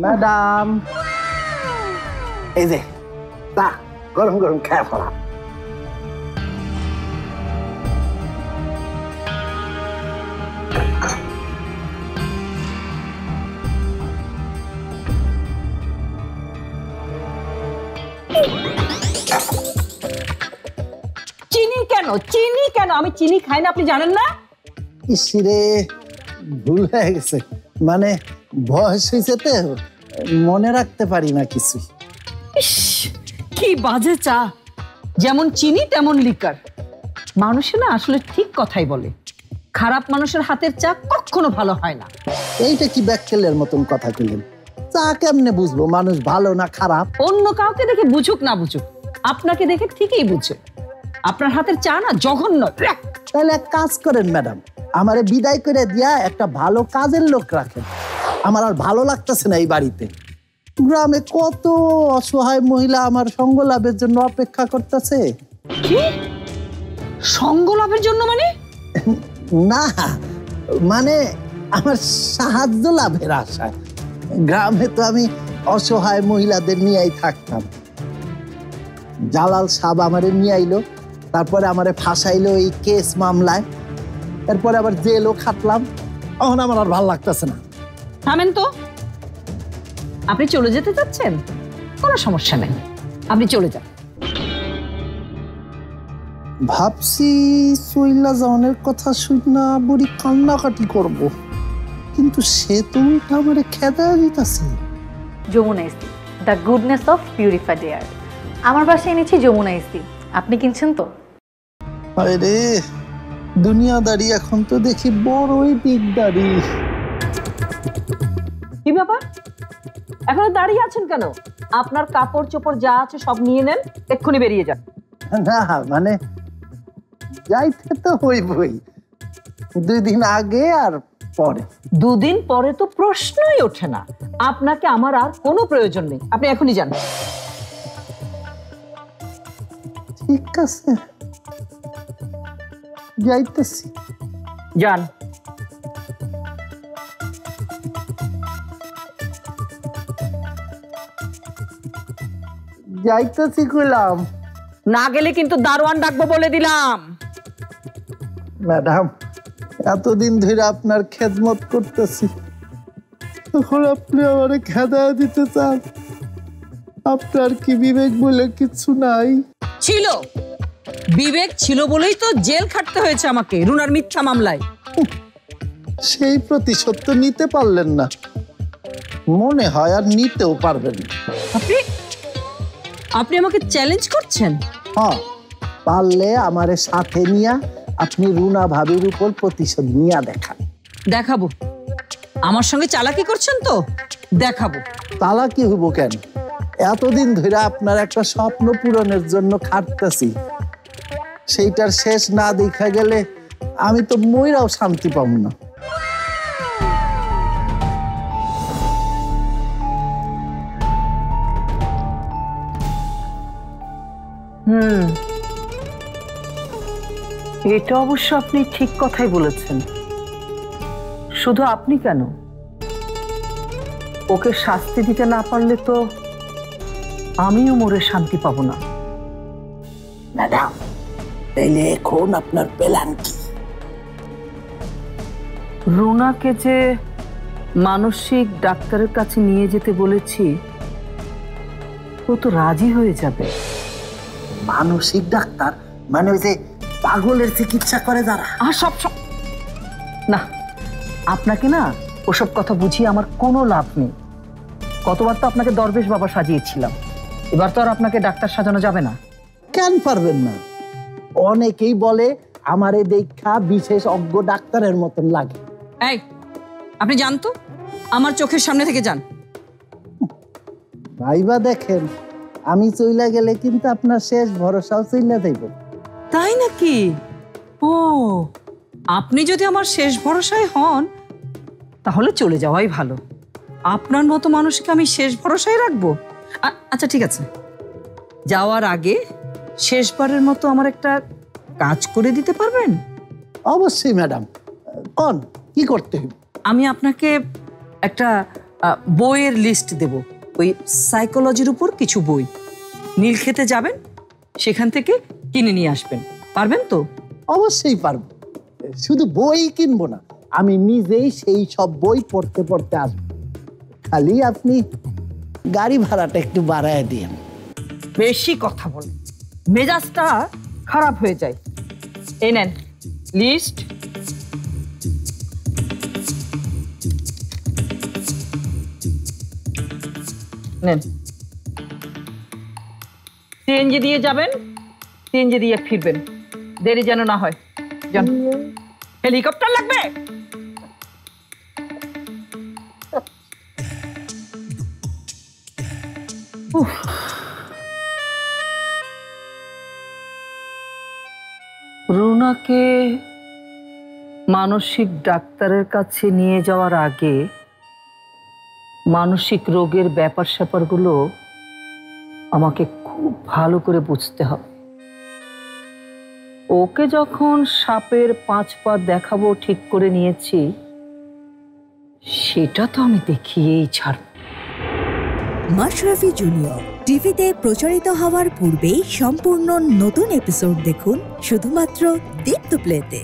Madam এই যে তা গরম গরম খেয়ে ফেলা। চিনি কেন চিনি কেন? আমি চিনি খাই না, আপনি জানেন না? ইসিরে ভুল হয়ে গেছে, মানে বয়স হয়েছে তো মনে রাখতে পারি না কিছু। ইস, কি বাজে চা, যেমন চিনি তেমন লিকার। মানুষে না আসলে ঠিক কথাই বলে, খারাপ মানুষের হাতের চা কখনো ভালো হয় না। এইটা কি ব্যাককেলের মতন কথা কইলেন? চা কেমনে বুঝবো মানুষ ভালো না খারাপ? অন্য কাউকে দেখে বুঝুক না বুঝুক, আপনাকে দেখে ঠিকই বুঝে। আপনার হাতের চা না জঘন্য। তাহলে এক কাজ করেন ম্যাডাম, আমারে বিদায় করে দিয়া একটা ভালো কাজের লোক রাখেন। আমার আর ভালো লাগতেছে না এই বাড়িতে। গ্রামে কত অসহায় মহিলা আমার সঙ্গ লাভের জন্য অপেক্ষা করতেছে। কি সঙ্গ লাভের জন্য? মানে না, মানে আমার সাহায্য লাভের আশায়। গ্রামে তো আমি অসহায় মহিলাদের নিয়েই থাকতাম। জালাল সাহেব আমারে নিয়ে আইলো, তারপরে আমারে ফাঁসাইলো এই কেস মামলায়, এরপরে আবার জেলও খাটলাম। এখন আমার আর ভালো লাগতেছে না। থামেন তো, আপনি চলে যেতে চাচ্ছেন? কোনো সমস্যা নেই, আপনি চলে যান। ভাবছি চইলা যাওয়ার কথা শুনা বুড়ি কান্নাকাটি করব, কিন্তু সে তো উল্টা আমারে খেদা দিতেছে। যমুনা ইস্তি, the goodness of purified air. আমার বাসায় এনেছি যমুনা ইস্তি, আপনি কিনছেন তো? আরে দুনিয়াদারি এখন তো দেখি বড়ই দিকদারি। কি ব্যাপার, এখনো দাঁড়িয়ে আছেন কেন? আপনার কাপড় চোপড় যা আছে সব নিয়ে নেন, এক্ষুনি বেরিয়ে যান। না মানে যাইতে তো হইবই, 2 দিন আগে আর পরে। 2 দিন পরে তো প্রশ্নই ওঠে না। আপনাকে আমার আর কোনো প্রয়োজন নেই, আপনি এখনই যান। ঠিক আছে, যাইতেছি। যান। যাইতেছি কইলাম। না গেলে কিন্তু দারোয়ান ডাকবো বলে দিলাম। ম্যাডাম এতদিন ধরে আপনার খেদমত করতেছি, তখন আপনি আমারে খেদা দিতে চান? আপনার কি বিবেক বলে কিছু নাই? ছিল, বিবেক ছিল বলেই তো জেল খাটতে হয়েছে আমাকে রুনার মিথ্যা মামলায়। সেই প্রতিশোধ তো নিতে পারলেন না, মনে হয় আর নিতেও পারবেন না। আপনি আপনি আমাকে চ্যালেঞ্জ করছেন? হ্যাঁ, পারলে আমারে সাথে নিয়া আপনি রুনা ভাবির উপর প্রতিশোধ নিয়া দেখান। দেখাবো। আমার সঙ্গে চালাকি করছেন তো, দেখাবো। তালা কি হইব কেন? এতদিন ধরে আপনার একটা স্বপ্ন পূরণের জন্য খাটতেছি, সেইটার শেষ না দেখা গেলে আমি তো মইরাও শান্তি পাব না। এটা অবশ্য আপনি ঠিক কথাই বলেছেন। শুধু আপনি কেন, ওকে শাস্তি দিতে না পারলে তো আমিও মরে শান্তি পাবো না। ম্যাডাম তাইলে এখন আপনার প্ল্যান কি? রুনাকে যে মানসিক ডাক্তারের কাছে নিয়ে যেতে বলেছি, ও তো রাজি হয়ে যাবে। মানসিক ডাক্তার মানে ওই যে পাগলের চিকিৎসা করে যারা? সব না, আপনাকে না ওসব কথা বুঝিয়ে আমার কোনো লাভ নেই। কতবার তো আপনাকে দরবেশ বাবা সাজিয়েছিলাম, এবার তো আর আপনাকে ডাক্তার সাজানো যাবে না। কেন পারবেন না? অনেকেই বলে আমারে দেখা বিশেষ অজ্ঞ ডাক্তারের মতন লাগে। এই, আপনি যান তো, আমার চোখের সামনে থেকে যান। ভাইবা দেখেন, আমি চইলা গেলে কিন্তু আপনার শেষ ভরসাও চইলা যাইব। তাই নাকি? ও, আপনি যদি আমার শেষ ভরসায় হন তাহলে চলে যাওয়াই ভালো। আপনার মতো মানুষকে আমি শেষ ভরসায় রাখবো? আচ্ছা ঠিক আছে, যাওয়ার আগে শেষবারের মতো আমার একটা কাজ করে দিতে পারবেন? অবশ্যই ম্যাডাম, কোন কি করতে হবে? আমি আপনাকে একটা বইয়ের লিস্ট দেব, ওই সাইকোলজির উপর কিছু বই। নীলক্ষেতে যাবেন, সেখান থেকে কিনে নিয়ে আসবেন। পারবেন তো? অবশ্যই পারবো। শুধু বই কিনবো না, আমি নিজেই সেই সব বই পড়তে পড়তে আসবো। খালি আপনি গাড়ি ভাড়াটা একটু বাড়ায় দিন। বেশি কথা বলেন, মেজাজটা খারাপ হয়ে যায়। এই নেন লিস্ট। নেন, সিএনজি দিয়ে যাবেন, সিএনজি দিয়ে ফিরবেন, দেরি যেন না হয়। যান। হেলিকপ্টার লাগবে? রুনাকে মানসিক ডাক্তারের কাছে নিয়ে যাওয়ার আগে মানসিক রোগের ব্যাপার স্যাপারগুলো আমাকে খুব ভালো করে বুঝতে হবে। ওকে যখন সাপের 5 পা দেখাবো ঠিক করে নিয়েছি, সেটা তো আমি দেখিয়েই ছাড়ব। মাশরাফি জুনিয়র টিভিতে প্রচারিত হওয়ার পূর্বেই সম্পূর্ণ নতুন এপিসোড দেখুন শুধুমাত্র দীপ্ত প্লেতে।